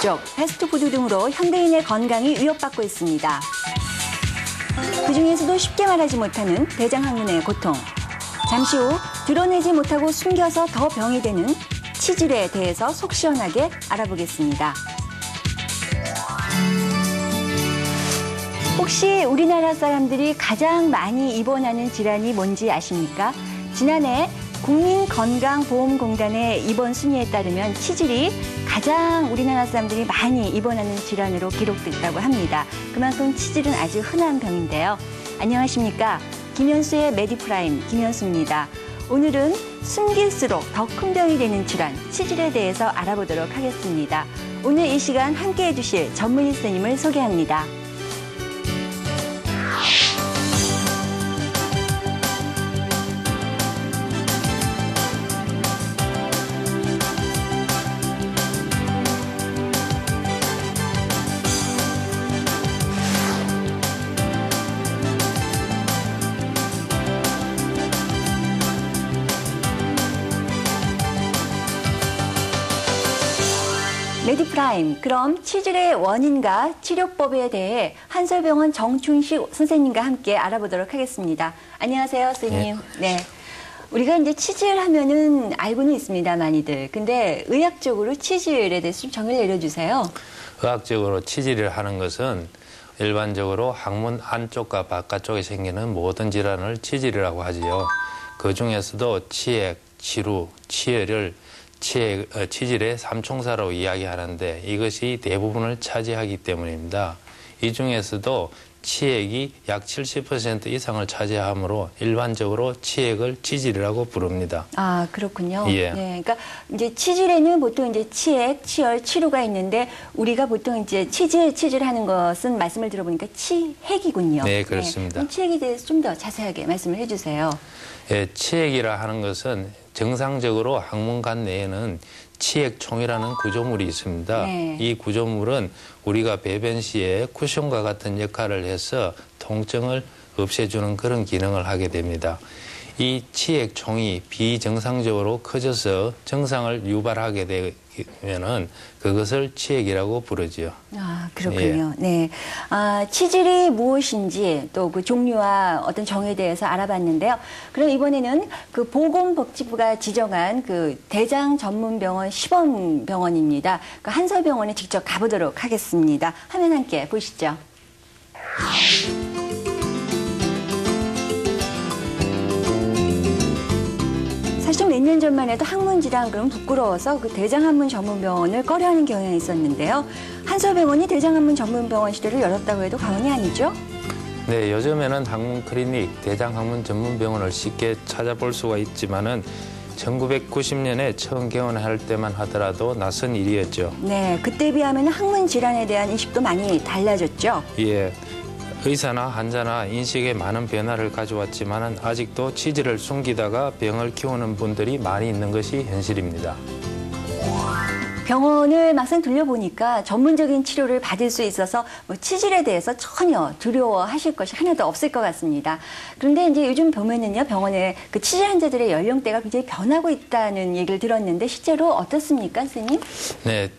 부족, 패스트푸드 등으로 현대인의 건강이 위협받고 있습니다. 그중에서도 쉽게 말하지 못하는 대장학문의 고통. 잠시 후 드러내지 못하고 숨겨서 더 병이 되는 치질에 대해서 속 시원하게 알아보겠습니다. 혹시 우리나라 사람들이 가장 많이 입원하는 질환이 뭔지 아십니까? 지난해 국민건강보험공단의 입원 순위에 따르면 치질이 가장 우리나라 사람들이 많이 입원하는 질환으로 기록됐다고 합니다. 그만큼 치질은 아주 흔한 병인데요. 안녕하십니까? 김현수의 메디프라임 김현수입니다. 오늘은 숨길수록 더 큰 병이 되는 질환, 치질에 대해서 알아보도록 하겠습니다. 오늘 이 시간 함께해 주실 전문의 선생님을 소개합니다. 메디프라임, 그럼 치질의 원인과 치료법에 대해 한솔병원 정춘식 선생님과 함께 알아보도록 하겠습니다. 안녕하세요, 선생님. 네. 우리가 이제 치질 하면은 알고는 있습니다, 많이들. 근데 의학적으로 치질에 대해서 좀 정의를 내려주세요. 의학적으로 치질을 하는 것은 일반적으로 항문 안쪽과 바깥쪽에 생기는 모든 질환을 치질이라고 하지요. 그 중에서도 치액, 치루, 치열을 치질의 삼총사로 이야기하는데 이것이 대부분을 차지하기 때문입니다. 이 중에서도 치액이 약 70% 이상을 차지하므로 일반적으로 치액을 치질이라고 부릅니다. 아, 그렇군요. 예. 네, 그러니까 이제 치질에는 보통 이제 치액, 치열, 치루가 있는데 우리가 보통 이제 치질하는 것은 말씀을 들어보니까 치핵이군요. 네, 그렇습니다. 네, 치핵에 대해서 좀 더 자세하게 말씀을 해주세요. 예, 치액이라 하는 것은 정상적으로 항문관 내에는 치액총이라는 구조물이 있습니다. 네. 이 구조물은 우리가 배변 시에 쿠션과 같은 역할을 해서 통증을 없애주는 그런 기능을 하게 됩니다. 이 치액총이 비정상적으로 커져서 정상을 유발하게 되면은 그것을 치액이라고 부르지요. 아, 그렇군요. 예. 네. 아, 치질이 무엇인지 또 그 종류와 어떤 정의에 대해서 알아봤는데요. 그럼 이번에는 그 보건복지부가 지정한 그 대장 전문병원 시범병원입니다. 그 한솔병원에 직접 가보도록 하겠습니다. 화면 함께 보시죠. 사실 몇 년 전만 해도 항문질환 그럼 부끄러워서 그 대장항문 전문병원을 꺼려하는 경향이 있었는데요. 한솔병원이 대장항문 전문병원 시대를 열었다고 해도 과언이 아니죠? 네, 요즘에는 항문 클리닉, 대장항문 전문병원을 쉽게 찾아볼 수가 있지만은 1990년에 처음 개원할 때만 하더라도 낯선 일이었죠. 네, 그때 비하면 항문 질환에 대한 인식도 많이 달라졌죠. 예. 의사나 환자나 인식에 많은 변화를 가져왔지만 아직도 치질을 숨기다가 병을 키우는 분들이 많이 있는 것이 현실입니다. 병원을 막상 들려보니까 전문적인 치료를 받을 수 있어서 뭐 치질에 대해서 전혀 두려워하실 것이 하나도 없을 것 같습니다. 그런데 이제 요즘 보면은요, 병원에 그 치질 환자들의 연령대가 굉장히 변하고 있다는 얘기를 들었는데 실제로 어떻습니까, 선생님? 네,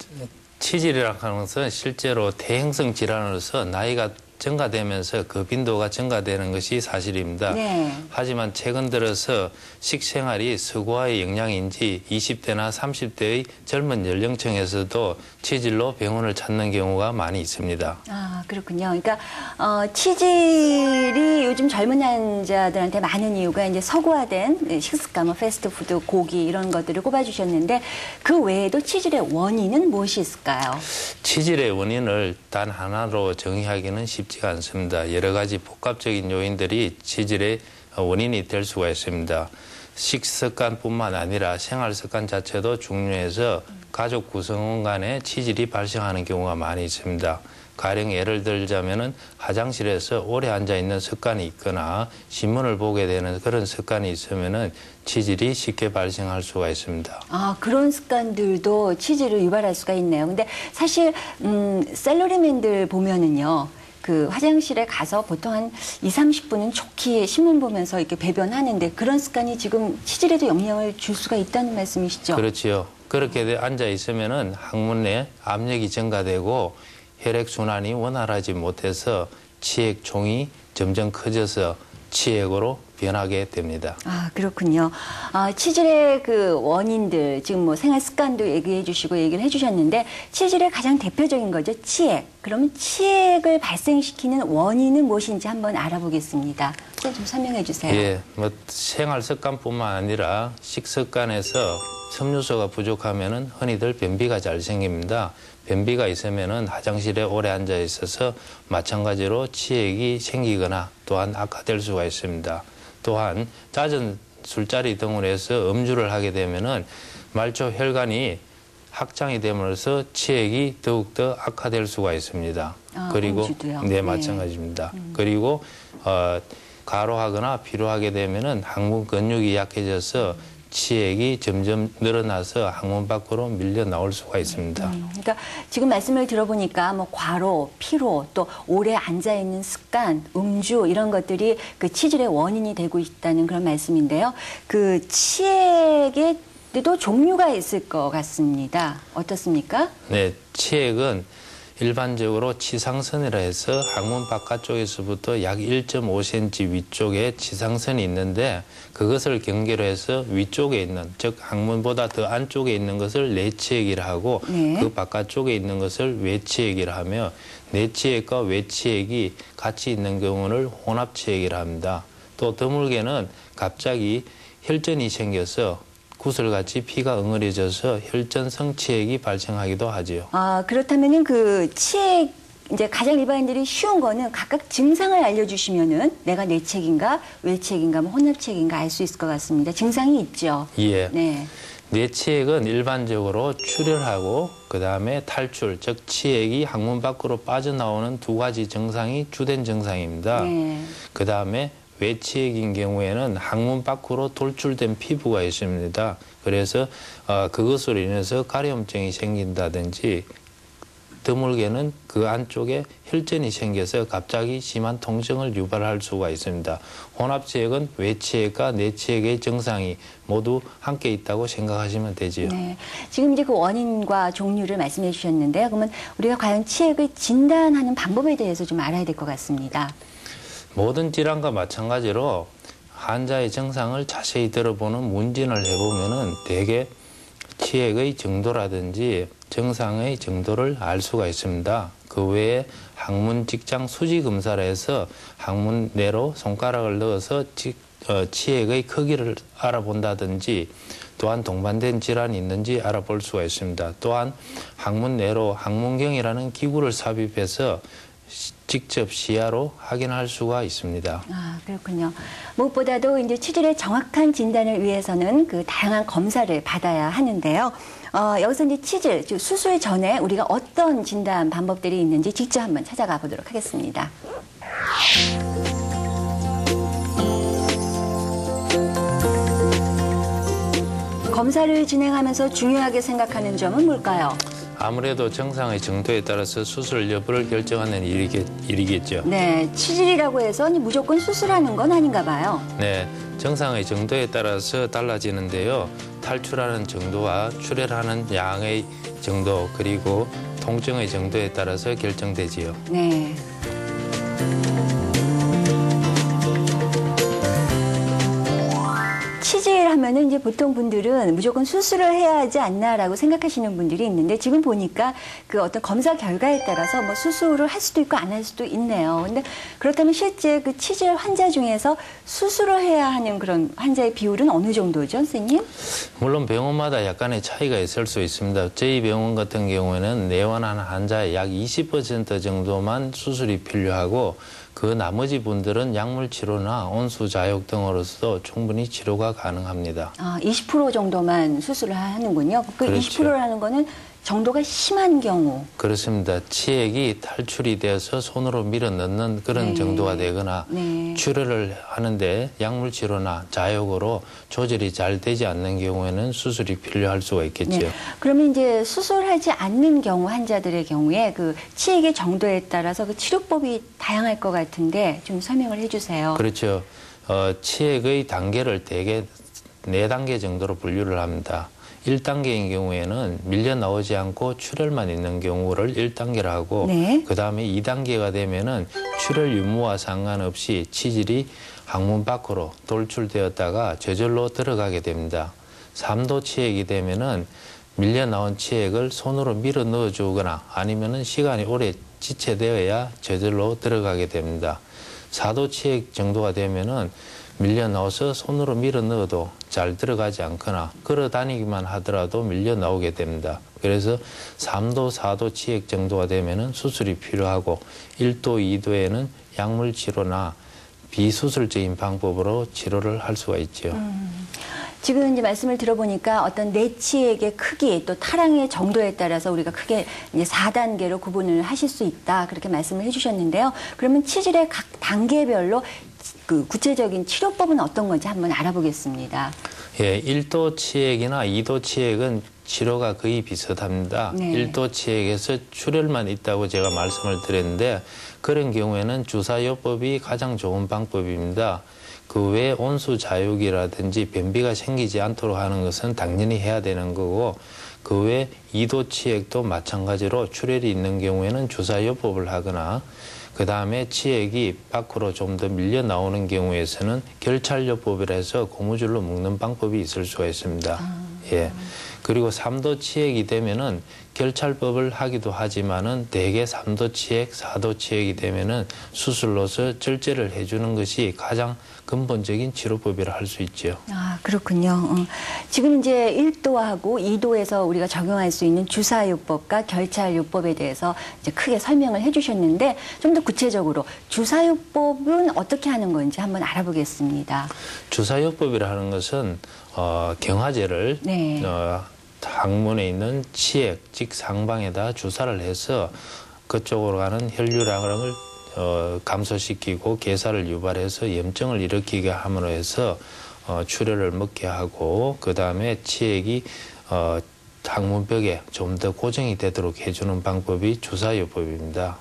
치질이라는 것은 실제로 대행성 질환으로서 나이가 증가되면서 그 빈도가 증가되는 것이 사실입니다. 네. 하지만 최근 들어서 식생활이 서구화의 영향인지 20대나 30대의 젊은 연령층에서도 치질로 병원을 찾는 경우가 많이 있습니다. 아, 그렇군요. 그러니까 치질이 요즘 젊은 환자들한테 많은 이유가 이제 서구화된 식습관, 뭐 패스트푸드, 고기 이런 것들을 꼽아주셨는데 그 외에도 치질의 원인은 무엇이 있을까요? 치질의 원인을 단 하나로 정의하기는 쉽지가 않습니다. 여러 가지 복합적인 요인들이 치질의 원인이 될 수가 있습니다. 식습관뿐만 아니라 생활습관 자체도 중요해서 가족 구성원 간에 치질이 발생하는 경우가 많이 있습니다. 가령 예를 들자면은 화장실에서 오래 앉아 있는 습관이 있거나 신문을 보게 되는 그런 습관이 있으면은 치질이 쉽게 발생할 수가 있습니다. 아, 그런 습관들도 치질을 유발할 수가 있네요. 근데 사실 셀러리맨들 보면은요. 그 화장실에 가서 보통 한 20-30분은 좋게 신문 보면서 이렇게 배변하는데 그런 습관이 지금 치질에도 영향을 줄 수가 있다는 말씀이시죠? 그렇지요. 그렇게 앉아 있으면은 항문 내 압력이 증가되고 혈액 순환이 원활하지 못해서 치액종이 점점 커져서 치액으로 변하게 됩니다. 아, 그렇군요. 치질의 그 원인들, 지금 뭐 생활 습관도 얘기해 주시고 얘기를 해 주셨는데, 치질의 가장 대표적인 거죠, 치액. 그러면 치액을 발생시키는 원인은 무엇인지 한번 알아보겠습니다. 좀 설명해 주세요. 예, 뭐 생활 습관뿐만 아니라 식습관에서 섬유소가 부족하면은 흔히들 변비가 잘 생깁니다. 변비가 있으면은 화장실에 오래 앉아 있어서 마찬가지로 치액이 생기거나 또한 악화될 수가 있습니다. 또한 잦은 술자리 등으로 해서 음주를 하게 되면은 말초 혈관이 확장이 됨으로써 치액이 더욱더 악화될 수가 있습니다. 그리고 음주도요? 네, 마찬가지입니다. 그리고 가로하거나 피로하게 되면은 항문 근육이 약해져서 치액이 점점 늘어나서 항문 밖으로 밀려 나올 수가 있습니다. 그러니까 지금 말씀을 들어보니까 뭐 과로, 피로, 또 오래 앉아 있는 습관, 음주 이런 것들이 그 치질의 원인이 되고 있다는 그런 말씀인데요. 그 치액에도 종류가 있을 것 같습니다. 어떻습니까? 네, 치액은 일반적으로 치상선이라 해서 항문 바깥쪽에서부터 약 1.5cm 위쪽에 치상선이 있는데 그것을 경계로 해서 위쪽에 있는, 즉 항문보다 더 안쪽에 있는 것을 내치액이라 하고 네. 그 바깥쪽에 있는 것을 외치액이라 하며 내치액과 외치액이 같이 있는 경우를 혼합치액이라 합니다. 또 드물게는 갑자기 혈전이 생겨서 구슬같이 피가 응어려져서 혈전성 치액이 발생하기도 하지요. 그렇다면은 그 치액 이제 가장 일반인들이 쉬운 거는 각각 증상을 알려주시면은 내가 내치액인가 외치액인가 뭐 혼합치액인가 알 수 있을 것 같습니다. 증상이 있죠. 예. 네. 뇌치액은 일반적으로 출혈하고 그다음에 탈출, 즉 치액이 항문 밖으로 빠져나오는 두 가지 증상이 주된 증상입니다. 네. 그다음에 외치액인 경우에는 항문 밖으로 돌출된 피부가 있습니다. 그래서 그것으로 인해서 가려움증이 생긴다든지 드물게는 그 안쪽에 혈전이 생겨서 갑자기 심한 통증을 유발할 수가 있습니다. 혼합치액은 외치액과 내치액의 증상이 모두 함께 있다고 생각하시면 되지요. 네. 지금 이제 그 원인과 종류를 말씀해 주셨는데요. 그러면 우리가 과연 치액을 진단하는 방법에 대해서 좀 알아야 될 것 같습니다. 모든 질환과 마찬가지로 환자의 증상을 자세히 들어보는 문진을 해보면은 대개 치액의 정도라든지 증상의 정도를 알 수가 있습니다. 그 외에 항문 직장 수지 검사를 해서 항문 내로 손가락을 넣어서 치액의 크기를 알아본다든지 또한 동반된 질환이 있는지 알아볼 수가 있습니다. 또한 항문 내로 항문경이라는 기구를 삽입해서 직접 시야로 확인할 수가 있습니다. 그렇군요. 무엇보다도 이제 치질의 정확한 진단을 위해서는 그 다양한 검사를 받아야 하는데요. 여기서 이제 치질, 즉 수술 전에 우리가 어떤 진단 방법들이 있는지 직접 한번 찾아가 보도록 하겠습니다. 검사를 진행하면서 중요하게 생각하는 점은 뭘까요? 아무래도 증상의 정도에 따라서 수술 여부를 결정하는 일이겠죠. 네, 치질이라고 해서 무조건 수술하는 건 아닌가 봐요. 네, 증상의 정도에 따라서 달라지는데요. 탈출하는 정도와 출혈하는 양의 정도 그리고 통증의 정도에 따라서 결정되지요. 네. 치질하면은 이제 보통 분들은 무조건 수술을 해야 하지 않나라고 생각하시는 분들이 있는데 지금 보니까 그 어떤 검사 결과에 따라서 뭐 수술을 할 수도 있고 안 할 수도 있네요. 근데 그렇다면 실제 그 치질 환자 중에서 수술을 해야 하는 그런 환자의 비율은 어느 정도죠, 선생님? 물론 병원마다 약간의 차이가 있을 수 있습니다. 저희 병원 같은 경우에는 내원한 환자의 약 20% 정도만 수술이 필요하고 그 나머지 분들은 약물 치료나 온수 자욕 등으로서도 충분히 치료가 가능합니다. 20% 정도만 수술을 하는군요. 그 그렇죠. 20%라는 거는 정도가 심한 경우. 그렇습니다. 치액이 탈출이 되어서 손으로 밀어 넣는 그런 네. 정도가 되거나 네. 출혈을 하는데 약물 치료나 자욕으로 조절이 잘 되지 않는 경우에는 수술이 필요할 수가 있겠죠. 네. 그러면 이제 수술하지 않는 경우 환자들의 경우에 그 치액의 정도에 따라서 그 치료법이 다양할 것 같은데 좀 설명을 해주세요. 그렇죠. 치액의 단계를 대개 4단계 정도로 분류를 합니다. 1단계인 경우에는 밀려 나오지 않고 출혈만 있는 경우를 1단계로 하고 네. 그다음에 2단계가 되면은 출혈 유무와 상관없이 치질이 항문 밖으로 돌출되었다가 저절로 들어가게 됩니다. 3도 치액이 되면은 밀려 나온 치액을 손으로 밀어 넣어 주거나 아니면은 시간이 오래 지체되어야 저절로 들어가게 됩니다. 4도 치액 정도가 되면은 밀려 나와서 손으로 밀어 넣어도 잘 들어가지 않거나 걸어 다니기만 하더라도 밀려 나오게 됩니다. 그래서 3도, 4도 치액 정도가 되면은 수술이 필요하고 1도, 2도에는 약물 치료나 비수술적인 방법으로 치료를 할 수가 있죠. 지금 이제 말씀을 들어보니까 어떤 내치액의 크기 또 타랑의 정도에 따라서 우리가 크게 이제 4단계로 구분을 하실 수 있다 그렇게 말씀을 해주셨는데요. 그러면 치질의 각 단계별로 그 구체적인 치료법은 어떤 건지 한번 알아보겠습니다. 예, 1도 치액이나 2도 치액은 치료가 거의 비슷합니다. 네. 1도 치액에서 출혈만 있다고 제가 말씀을 드렸는데 그런 경우에는 주사요법이 가장 좋은 방법입니다. 그 외에 온수 자육이라든지 변비가 생기지 않도록 하는 것은 당연히 해야 되는 거고 그 외에 2도 치액도 마찬가지로 출혈이 있는 경우에는 주사요법을 하거나 그 다음에 치액이 밖으로 좀 더 밀려 나오는 경우에서는 결찰요법이라 해서 고무줄로 묶는 방법이 있을 수가 있습니다. 예. 그리고 3도 치액이 되면은 결찰법을 하기도 하지만은 대개 3도 치액, 4도 치액이 되면은 수술로서 절제를 해주는 것이 가장 근본적인 치료법이라 할 수 있죠. 아, 그렇군요. 지금 이제 1도하고 2도에서 우리가 적용할 수 있는 주사요법과 결찰요법에 대해서 이제 크게 설명을 해주셨는데 좀 더 구체적으로 주사요법은 어떻게 하는 건지 한번 알아보겠습니다. 주사요법이라 하는 것은 경화제를 네. 항문에 있는 치액, 즉 상방에다 주사를 해서 그쪽으로 가는 혈류량을 감소시키고 괴사를 유발해서 염증을 일으키게 함으로 해서 출혈을 먹게 하고 그 다음에 치액이 항문벽에 좀 더 고정이 되도록 해주는 방법이 주사요법입니다.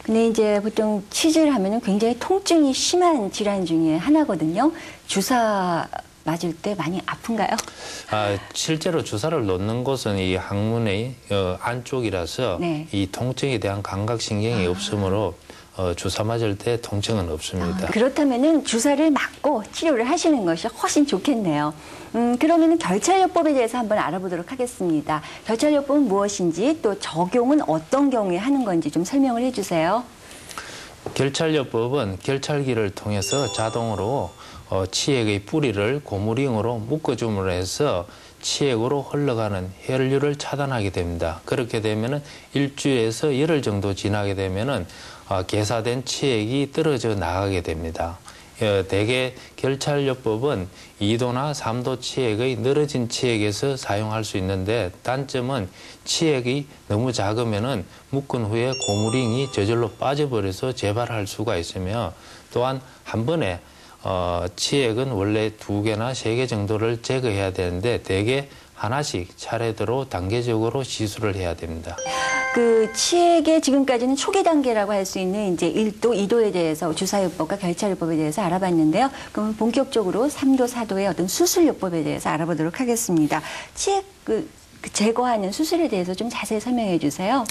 근데 이제 보통 치질하면은 굉장히 통증이 심한 질환 중에 하나거든요. 주사 맞을 때 많이 아픈가요? 실제로 주사를 놓는 곳은 이 항문의 안쪽이라서 네. 이 통증에 대한 감각신경이 없으므로 주사 맞을 때 통증은 없습니다. 그렇다면은 주사를 맞고 치료를 하시는 것이 훨씬 좋겠네요. 그러면은 결찰요법에 대해서 한번 알아보도록 하겠습니다. 결찰요법은 무엇인지 또 적용은 어떤 경우에 하는 건지 좀 설명을 해주세요. 결찰요법은 결찰기를 통해서 자동으로 치액의 뿌리를 고무링으로 묶어줌으로 해서 치액으로 흘러가는 혈류를 차단하게 됩니다. 그렇게 되면은 일주일에서 열흘 정도 지나게 되면은 괴사된 치액이 떨어져 나가게 됩니다. 대개 결찰요법은 2도나 3도 치액의 늘어진 치액에서 사용할 수 있는데 단점은 치액이 너무 작으면은 묶은 후에 고무링이 저절로 빠져버려서 재발할 수가 있으며 또한 한 번에 치액은 원래 2개나 3개 정도를 제거해야 되는데 대개 하나씩 차례대로 단계적으로 시술을 해야 됩니다. 그 치액의 지금까지는 초기 단계라고 할 수 있는 이제 1도, 2도에 대해서 주사요법과 결찰요법에 대해서 알아봤는데요. 그럼 본격적으로 3도, 4도의 어떤 수술요법에 대해서 알아보도록 하겠습니다. 치액 그 제거하는 수술에 대해서 좀 자세히 설명해 주세요.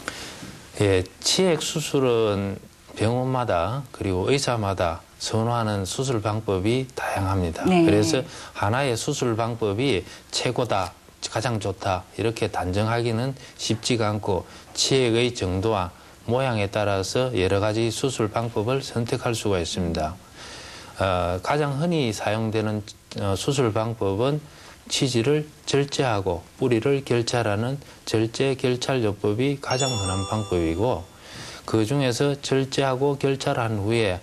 예, 치액 수술은 병원마다 그리고 의사마다 선호하는 수술 방법이 다양합니다. 네. 그래서 하나의 수술 방법이 최고다, 가장 좋다 이렇게 단정하기는 쉽지가 않고 치액의 정도와 모양에 따라서 여러 가지 수술 방법을 선택할 수가 있습니다. 가장 흔히 사용되는 수술 방법은 치질을 절제하고 뿌리를 결찰하는 절제-결찰요법이 가장 흔한 방법이고 그 중에서 절제하고 결찰한 후에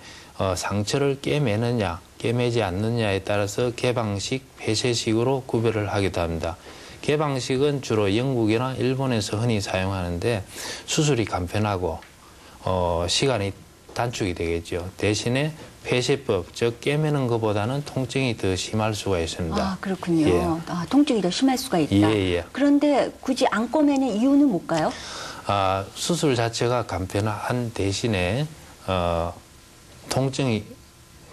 상처를 꿰매느냐, 꿰매지 않느냐에 따라서 개방식, 폐쇄식으로 구별을 하기도 합니다. 개방식은 주로 영국이나 일본에서 흔히 사용하는데 수술이 간편하고 시간이 단축이 되겠죠. 대신에 폐쇄법, 즉 꿰매는 것보다는 통증이 더 심할 수가 있습니다. 아, 그렇군요. 예. 통증이 더 심할 수가 있다. 예. 그런데 굳이 안 꿰매는 이유는 뭘까요? 수술 자체가 간편한 대신에 통증이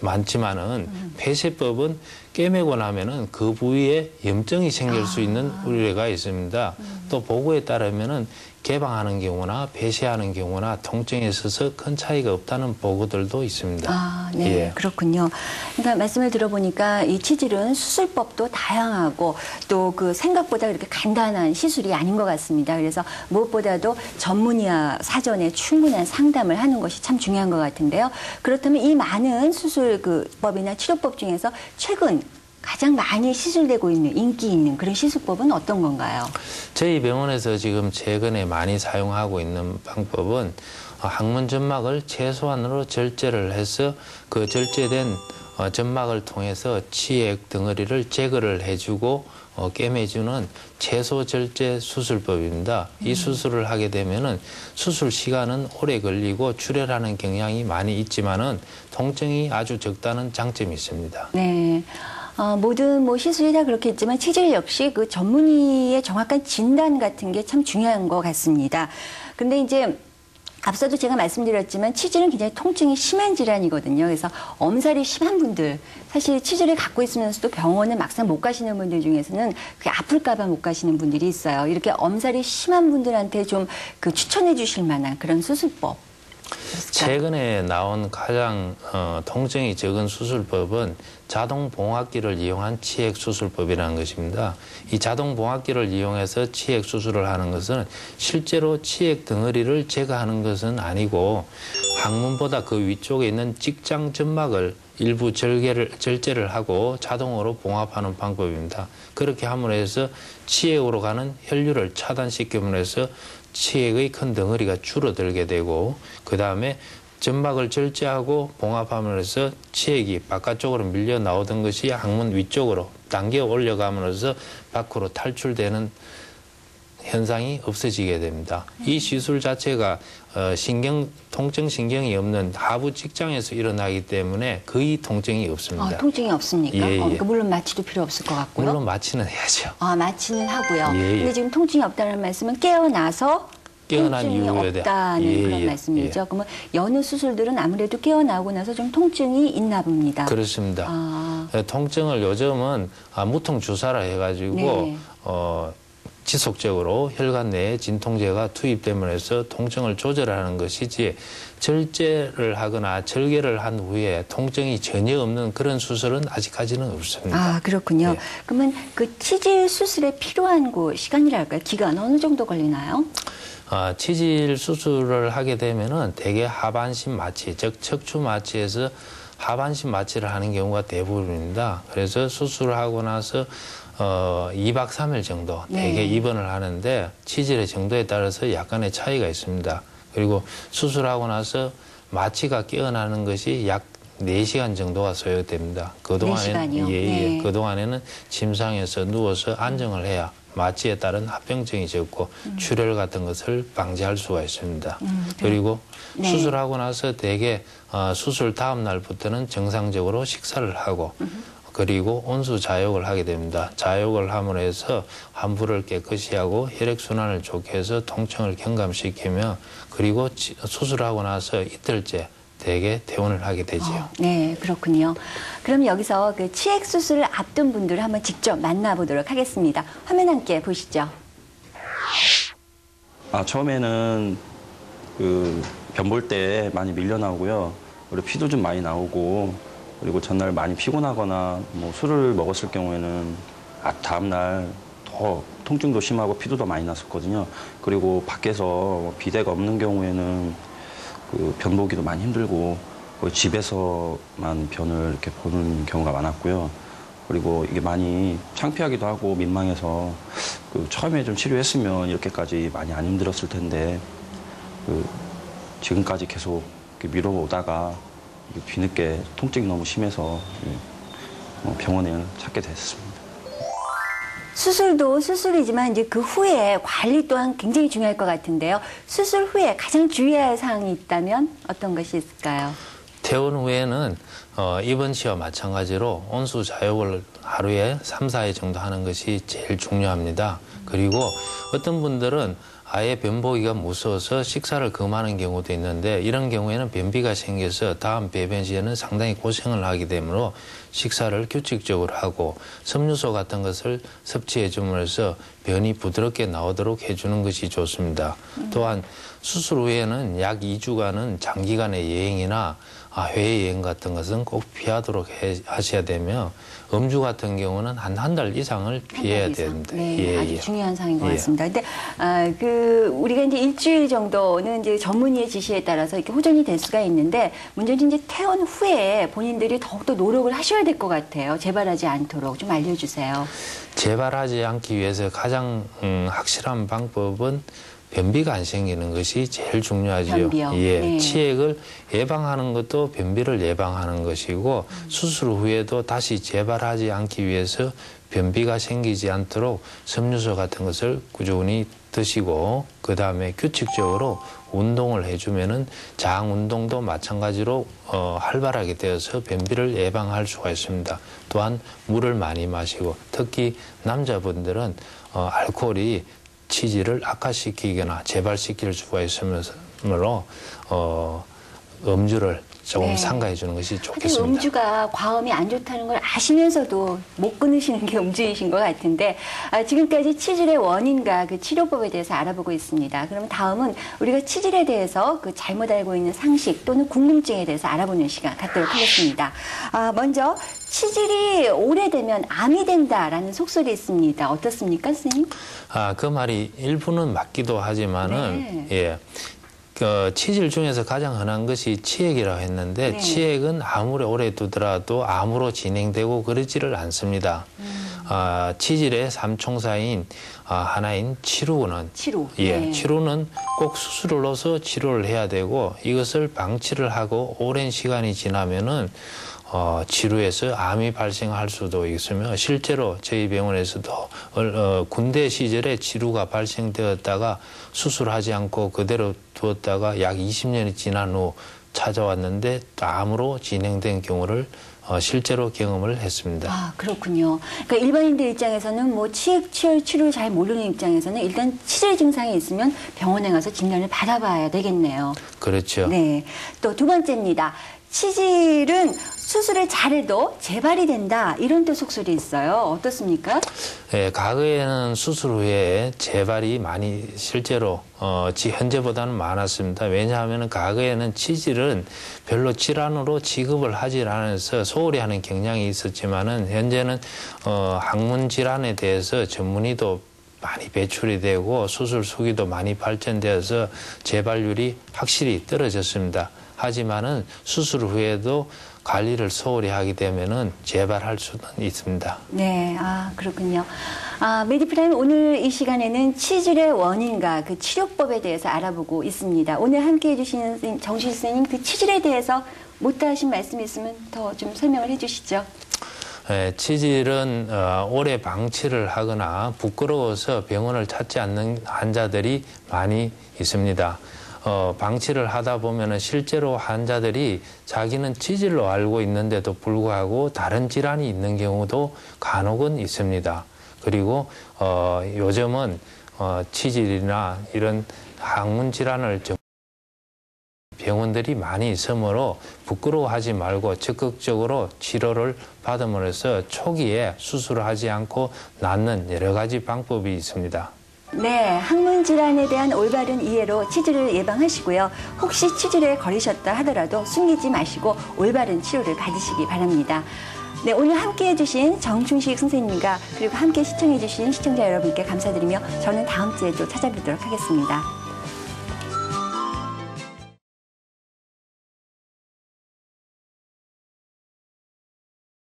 많지만은 폐쇄법은 꿰매고 나면은 그 부위에 염증이 생길 수 있는 우려가 있습니다. 또 보고에 따르면은 개방하는 경우나 폐쇄하는 경우나 통증에 있어서 큰 차이가 없다는 보고들도 있습니다. 아, 네, 예. 그렇군요. 그러니까 말씀을 들어보니까 이 치질은 수술법도 다양하고 또 그 생각보다 그렇게 간단한 시술이 아닌 것 같습니다. 그래서 무엇보다도 전문의와 사전에 충분한 상담을 하는 것이 참 중요한 것 같은데요. 그렇다면 이 많은 수술법이나 치료법 중에서 최근 가장 많이 시술되고 있는 인기 있는 그런 시술법은 어떤 건가요? 저희 병원에서 지금 최근에 많이 사용하고 있는 방법은 항문 점막을 최소한으로 절제를 해서 그 절제된 점막을 통해서 치액 덩어리를 제거를 해주고 꿰매주는 최소 절제 수술법입니다. 이 수술을 하게 되면은 수술 시간은 오래 걸리고 출혈하는 경향이 많이 있지만은 통증이 아주 적다는 장점이 있습니다. 네. 모든 시술이 다 그렇겠지만 치질 역시 그 전문의의 정확한 진단 같은 게 참 중요한 것 같습니다. 근데 이제 앞서도 제가 말씀드렸지만 치질은 굉장히 통증이 심한 질환이거든요. 그래서 엄살이 심한 분들, 사실 치질을 갖고 있으면서도 병원에 막상 못 가시는 분들 중에서는 그게 아플까 봐 못 가시는 분들이 있어요. 이렇게 엄살이 심한 분들한테 좀 그 추천해 주실 만한 그런 수술법. 최근에 나온 가장 통증이 적은 수술법은 자동봉합기를 이용한 치액 수술법이라는 것입니다. 이 자동봉합기를 이용해서 치액 수술을 하는 것은 실제로 치액 덩어리를 제거하는 것은 아니고 항문보다 그 위쪽에 있는 직장 점막을 일부 절제를 하고 자동으로 봉합하는 방법입니다. 그렇게 함으로 해서 치액으로 가는 혈류를 차단시킴으로 해서 치액의 큰 덩어리가 줄어들게 되고 그 다음에 점막을 절제하고 봉합함으로써 치액이 바깥쪽으로 밀려 나오던 것이 항문 위쪽으로 당겨 올려감으로써 밖으로 탈출되는 현상이 없어지게 됩니다. 이 시술 자체가 통증 신경이 없는 하부 직장에서 일어나기 때문에 거의 통증이 없습니다. 통증이 없습니까? 예, 예. 그러니까 물론 마취도 필요 없을 것 같고요. 물론 마취는 해야죠. 마취는 하고요. 예, 예. 근데 지금 통증이 없다는 말씀은 깨어나서 깨어난 통증이 이후에 없다는 예, 그런 예, 말씀이죠. 예. 그러면 여느 수술들은 아무래도 깨어나고 나서 좀 통증이 있나 봅니다. 그렇습니다. 통증을 요즘은 무통 주사라 해가지고 네. 지속적으로 혈관 내에 진통제가 투입됨으로 해서 통증을 조절하는 것이지 절제를 하거나 절개를 한 후에 통증이 전혀 없는 그런 수술은 아직까지는 없습니다. 그렇군요. 네. 그러면 그 치질 수술에 필요한 시간이랄까요? 기간 어느 정도 걸리나요? 치질 수술을 하게 되면은 대개 하반신 마취, 즉 척추 마취에서 하반신 마취를 하는 경우가 대부분입니다. 그래서 수술을 하고 나서 2박 3일 정도 대개 입원을 하는데 치질의 정도에 따라서 약간의 차이가 있습니다. 그리고 수술하고 나서 마취가 깨어나는 것이 약 4시간 정도가 소요됩니다. 시간이요? 네. 그동안에는 침상에서 누워서 안정을 해야 마취에 따른 합병증이 적고 출혈 같은 것을 방지할 수가 있습니다. 그리고 수술하고 나서 대개 수술 다음 날부터는 정상적으로 식사를 하고 그리고 온수 자욕을 하게 됩니다. 자욕을 함으로 해서 환부를 깨끗이 하고 혈액순환을 좋게 해서 통증을 경감시키며 그리고 수술하고 나서 이틀째 대개 퇴원을 하게 되지요. 네, 그렇군요. 그럼 여기서 그 치액 수술을 앞둔 분들을 한번 직접 만나보도록 하겠습니다. 화면 함께 보시죠. 처음에는 그 변 볼 때 많이 밀려 나오고요. 그리고 피도 좀 많이 나오고 그리고 전날 많이 피곤하거나 술을 먹었을 경우에는 다음날 더 통증도 심하고 피도 더 많이 났었거든요. 그리고 밖에서 비대가 없는 경우에는 그 변 보기도 많이 힘들고 거의 집에서만 변을 이렇게 보는 경우가 많았고요. 그리고 이게 많이 창피하기도 하고 민망해서 그 처음에 좀 치료했으면 이렇게까지 많이 안 힘들었을 텐데 지금까지 계속 미뤄오다가 뒤늦게 통증이 너무 심해서 병원을 찾게 됐습니다. 수술도 수술이지만 이제 그 후에 관리 또한 굉장히 중요할 것 같은데요. 수술 후에 가장 주의해야 할 사항이 있다면 어떤 것이 있을까요? 퇴원 후에는 입원 시와 마찬가지로 온수 자욕을 하루에 3, 4회 정도 하는 것이 제일 중요합니다. 그리고 어떤 분들은 아예 변보기가 무서워서 식사를 금하는 경우도 있는데 이런 경우에는 변비가 생겨서 다음 배변 시에는 상당히 고생을 하게 되므로 식사를 규칙적으로 하고 섬유소 같은 것을 섭취해 줌으로써 변이 부드럽게 나오도록 해주는 것이 좋습니다. 또한 수술 후에는 약 2주간은 장기간의 여행이나 해외여행 같은 것은 꼭 피하도록 하셔야 되며 음주 같은 경우는 한 달 이상을 피해야 됩니다. 네, 아주 중요한 사항인 것 같습니다. 근데 우리가 이제 일주일 정도는 이제 전문의의 지시에 따라서 이렇게 호전이 될 수가 있는데 문제는 이제 퇴원 후에 본인들이 더욱더 노력을 하셔야 될 것 같아요. 재발하지 않도록 좀 알려주세요. 재발하지 않기 위해서 가장 확실한 방법은 변비가 안 생기는 것이 제일 중요하죠. 변비요. 예, 네. 치액을 예방하는 것도 변비를 예방하는 것이고 수술 후에도 다시 재발하지 않기 위해서 변비가 생기지 않도록 섬유소 같은 것을 꾸준히 드시고 그 다음에 규칙적으로 운동을 해주면은 장 운동도 마찬가지로 활발하게 되어서 변비를 예방할 수가 있습니다. 또한 물을 많이 마시고 특히 남자분들은 알코올이 치질을 악화시키거나 재발시킬 수가 있으므로 음주를 조금 네. 삼가해 주는 것이 하긴 좋겠습니다. 음주가 과음이 안 좋다는 걸 아시면서도 못 끊으시는 게 음주이신 것 같은데 지금까지 치질의 원인과 그 치료법에 대해서 알아보고 있습니다. 그럼 다음은 우리가 치질에 대해서 그 잘못 알고 있는 상식 또는 궁금증에 대해서 알아보는 시간 갖도록 하겠습니다. 먼저 치질이 오래되면 암이 된다라는 속설이 있습니다. 어떻습니까, 선생님? 그 말이 일부는 맞기도 하지만은 네. 예. 치질 중에서 가장 흔한 것이 치액이라고 했는데 네. 치액은 아무리 오래 두더라도 암으로 진행되고 그러지를 않습니다. 치질의 삼총사인 하나인 치료는 예, 네. 치료는 꼭 수술을 넣어서 치료를 해야 되고 이것을 방치를 하고 오랜 시간이 지나면은 치료에서 암이 발생할 수도 있으며 실제로 저희 병원에서도 군대 시절에 치료가 발생되었다가 수술하지 않고 그대로 두었다가 약 20년이 지난 후 찾아왔는데 또 암으로 진행된 경우를 실제로 경험을 했습니다. 그렇군요. 그러니까 일반인들 입장에서는 뭐 치액, 치열, 치료를 잘 모르는 입장에서는 일단 치질 증상이 있으면 병원에 가서 진단을 받아봐야 되겠네요. 그렇죠. 네. 또 두 번째입니다. 치질은 수술을 잘해도 재발이 된다. 이런 또 속설이 있어요. 어떻습니까? 예, 과거에는 수술 후에 재발이 많이 실제로 현재보다는 많았습니다. 왜냐하면 과거에는 치질은 별로 질환으로 취급을 하지 않아서 소홀히 하는 경향이 있었지만은 현재는 항문 질환에 대해서 전문의도 많이 배출이 되고 수술 수기도 많이 발전되어서 재발률이 확실히 떨어졌습니다. 하지만은 수술 후에도 관리를 소홀히 하게 되면은 재발할 수는 있습니다. 네, 그렇군요. 메디프라임 오늘 이 시간에는 치질의 원인과 그 치료법에 대해서 알아보고 있습니다. 오늘 함께해 주시는 정실 선생님, 그 치질에 대해서 못다 하신 말씀이 있으면 더 좀 설명을 해 주시죠. 네, 치질은 오래 방치를 하거나 부끄러워서 병원을 찾지 않는 환자들이 많이 있습니다. 방치를 하다 보면은 실제로 환자들이 자기는 치질로 알고 있는데도 불구하고 다른 질환이 있는 경우도 간혹은 있습니다. 그리고 요즘은 치질이나 이런 항문 질환을 병원들이 많이 있으므로 부끄러워하지 말고 적극적으로 치료를 받음으로써 초기에 수술을 하지 않고 낫는 여러 가지 방법이 있습니다. 네, 항문 질환에 대한 올바른 이해로 치질을 예방하시고요. 혹시 치질에 걸리셨다 하더라도 숨기지 마시고 올바른 치료를 받으시기 바랍니다. 네, 오늘 함께해 주신 정충식 선생님과 그리고 함께 시청해 주신 시청자 여러분께 감사드리며 저는 다음 주에 또 찾아뵙도록 하겠습니다.